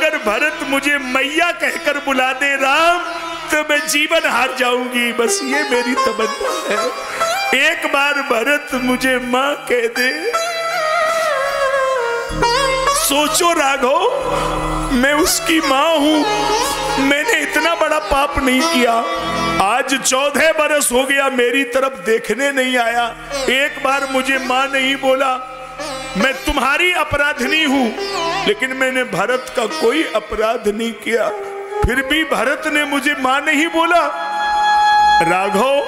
अगर भरत मुझे मैया कहकर बुला दे राम, तो मैं जीवन हार जाऊंगी। बस ये मेरी तमन्ना है, एक बार भरत मुझे मां कह दे। सोचो राघव, मैं उसकी मां हूं, मैंने इतना बड़ा पाप नहीं किया। आज 14 बरस हो गया, मेरी तरफ देखने नहीं आया, एक बार मुझे मां नहीं बोला। मैं तुम्हारी अपराधनी हूं, लेकिन मैंने भरत का कोई अपराध नहीं किया, फिर भी भरत ने मुझे मां नहीं बोला। राघव,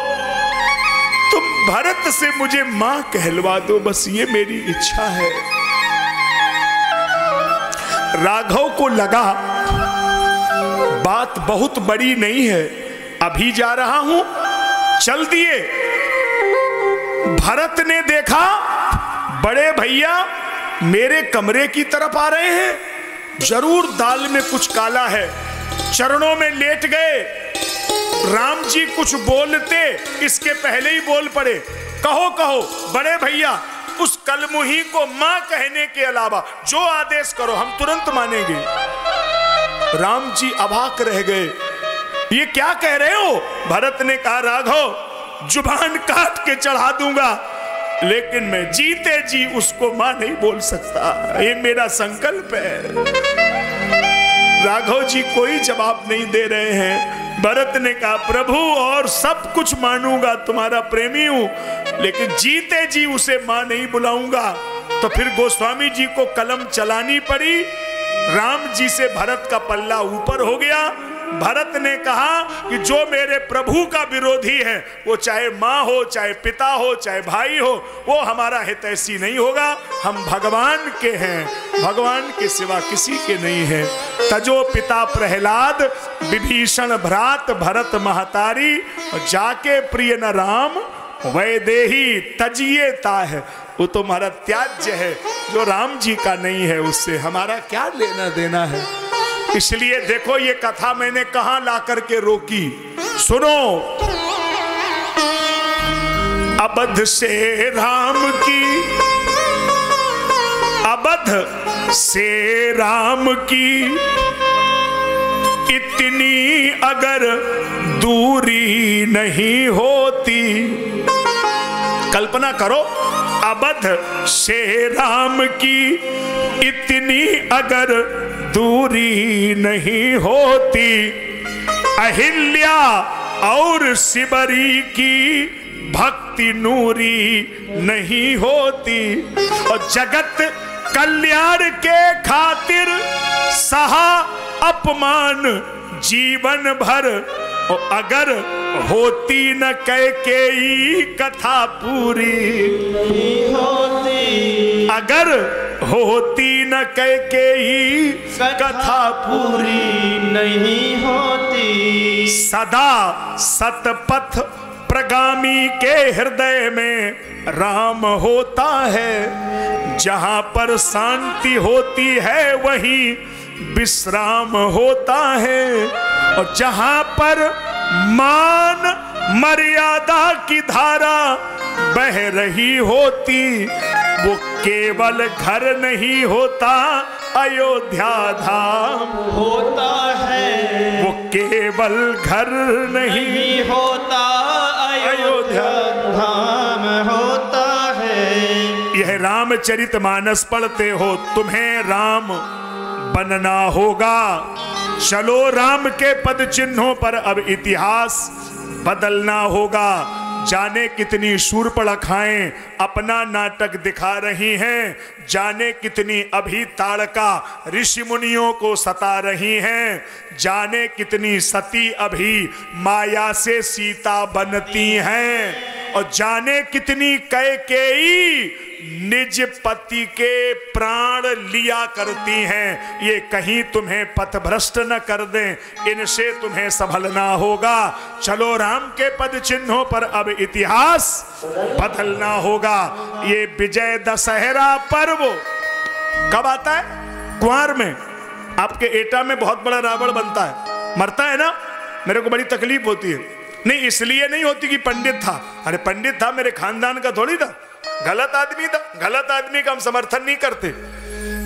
तुम भरत से मुझे मां कहलवा दो, बस ये मेरी इच्छा है। राघव को लगा बात बहुत बड़ी नहीं है, अभी जा रहा हूं, चल दिए। भरत ने देखा बड़े भैया मेरे कमरे की तरफ आ रहे हैं, जरूर दाल में कुछ काला है। चरणों में लेट गए। राम जी कुछ बोलते इसके पहले ही बोल पड़े, कहो कहो बड़े भैया, उस कलमुही को मां कहने के अलावा जो आदेश करो हम तुरंत मानेंगे। राम जी अवाक रह गए, ये क्या कह रहे हो? भरत ने कहा, राघव जुबान काट के चढ़ा दूंगा, लेकिन मैं जीते जी उसको मां नहीं बोल सकता, ये मेरा संकल्प है। राघव जी कोई जवाब नहीं दे रहे हैं। भरत ने कहा, प्रभु और सब कुछ मानूंगा, तुम्हारा प्रेमी हूं, लेकिन जीते जी उसे मां नहीं बुलाऊंगा। तो फिर गोस्वामी जी को कलम चलानी पड़ी। राम जी से भरत का पल्ला ऊपर हो गया। भरत ने कहा कि जो मेरे प्रभु का विरोधी है, वो चाहे माँ हो, चाहे पिता हो, चाहे भाई हो, वो हमारा हितैषी नहीं होगा। हम भगवान के हैं, भगवान के सिवा किसी के नहीं है। तजो पिता प्रहलाद, विभीषण भ्रात भरत महतारी, जाके प्रिय न राम वैदेही तजिए ताह। वो तो हमारा त्याज्य है, जो राम जी का नहीं है उससे हमारा क्या लेना देना है। इसलिए देखो ये कथा मैंने कहां ला करके रोकी, सुनो। अबध से राम की, अबध से राम की इतनी अगर दूरी नहीं होती। कल्पना करो, अबध से राम की इतनी अगर दूरी नहीं होती, अहिल्या और शिबरी की भक्ति नूरी नहीं होती, और जगत कल्याण के खातिर सहा अपमान जीवन भर, और अगर होती न कैकेयी कथा पूरी नहीं होती, अगर होती न कैकेयी कथा पूरी नहीं होती। सदा सतपथ प्रगामी के हृदय में राम होता है, जहां पर शांति होती है वहीं विश्राम होता है, और जहां पर मान मर्यादा की धारा बह रही होती, वो केवल घर नहीं होता अयोध्या धाम होता है, वो केवल घर नहीं होता अयोध्या धाम होता है। यह रामचरितमानस पढ़ते हो, तुम्हें राम बनना होगा। चलो राम के पद चिन्हों पर अब इतिहास बदलना होगा। जाने कितनी शूर्पणखाएं अपना नाटक दिखा रही हैं, जाने कितनी अभी ताड़का ऋषि मुनियों को सता रही हैं, जाने कितनी सती अभी माया से सीता बनती हैं, और जाने कितनी कैकेयी निज पति के प्राण लिया करती हैं। ये कहीं तुम्हें पथभ्रष्ट न कर दें, इनसे तुम्हें संभलना होगा। चलो राम के पद चिन्हों पर अब इतिहास बदलना होगा। ये विजय दशहरा पर्व कब आता है? कुंवार में। आपके एटा में बहुत बड़ा रावण बनता है, मरता है ना, मेरे को बड़ी तकलीफ होती है। नहीं इसलिए नहीं होती कि पंडित था, अरे पंडित था मेरे खानदान का थोड़ी था, गलत आदमी था, गलत आदमी का हम समर्थन नहीं करते,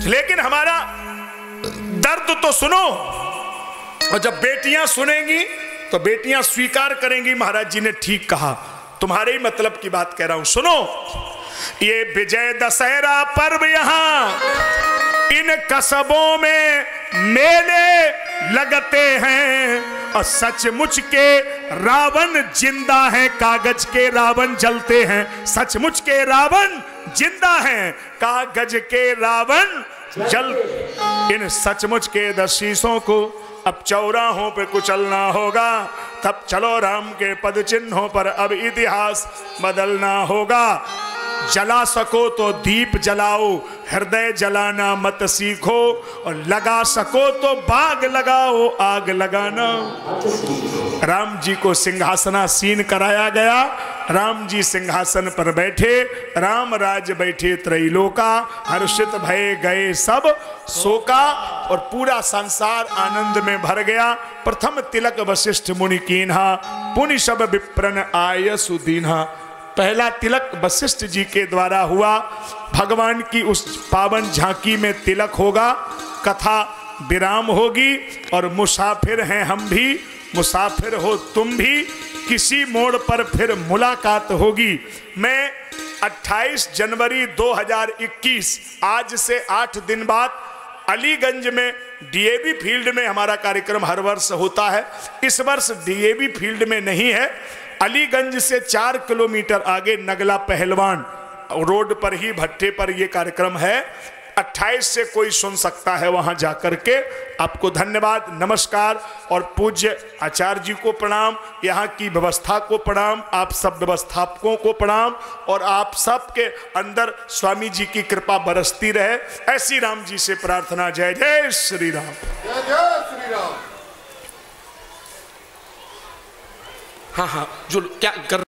लेकिन हमारा दर्द तो सुनो, और जब बेटियां सुनेंगी तो बेटियां स्वीकार करेंगी महाराज जी ने ठीक कहा। तुम्हारे ही मतलब की बात कह रहा हूं, सुनो। ये विजय दशहरा पर्व यहां इन कस्बों में मेले लगते हैं, और सचमुच के रावण जिंदा है, कागज के रावण जलते हैं। सचमुच के रावण जिंदा हैं, कागज के रावण जल। इन सचमुच के दशीसों को अब चौराहों पे कुचलना होगा। तब चलो राम के पद चिन्हों पर अब इतिहास बदलना होगा। जला सको तो दीप जलाओ, हृदय जलाना मत सीखो, और लगा सको तो बाग लगाओ, आग लगाना। राम जी को सिंहासनासीन कराया गया। राम जी सिंहासन पर बैठे, राम राज बैठे त्रैलोका, हर्षित भय गए सब शोका, और पूरा संसार आनंद में भर गया। प्रथम तिलक वशिष्ठ मुनि कीन्हा, पुनि सब विप्रन आय सुदीन्हा। पहला तिलक वशिष्ठ जी के द्वारा हुआ। भगवान की उस पावन झांकी में तिलक होगा, कथा विराम होगी, और मुसाफिर हैं हम भी, मुसाफिर हो तुम भी, किसी मोड़ पर फिर मुलाकात होगी। मैं 28 जनवरी 2021 आज से 8 दिन बाद अलीगंज में डीएवी फील्ड में हमारा कार्यक्रम हर वर्ष होता है। इस वर्ष डीएवी फील्ड में नहीं है, अलीगंज से 4 किलोमीटर आगे नगला पहलवान रोड पर ही भट्टे पर यह कार्यक्रम है। 28 से कोई सुन सकता है वहां जाकर के। आपको धन्यवाद, नमस्कार, और पूज्य आचार्य जी को प्रणाम, यहाँ की व्यवस्था को प्रणाम, आप सब व्यवस्थापकों को प्रणाम, और आप सब के अंदर स्वामी जी की कृपा बरसती रहे, ऐसी राम जी से प्रार्थना। जय जय श्री राम। जय जय श्री राम। हाँ हाँ, जो क्या कर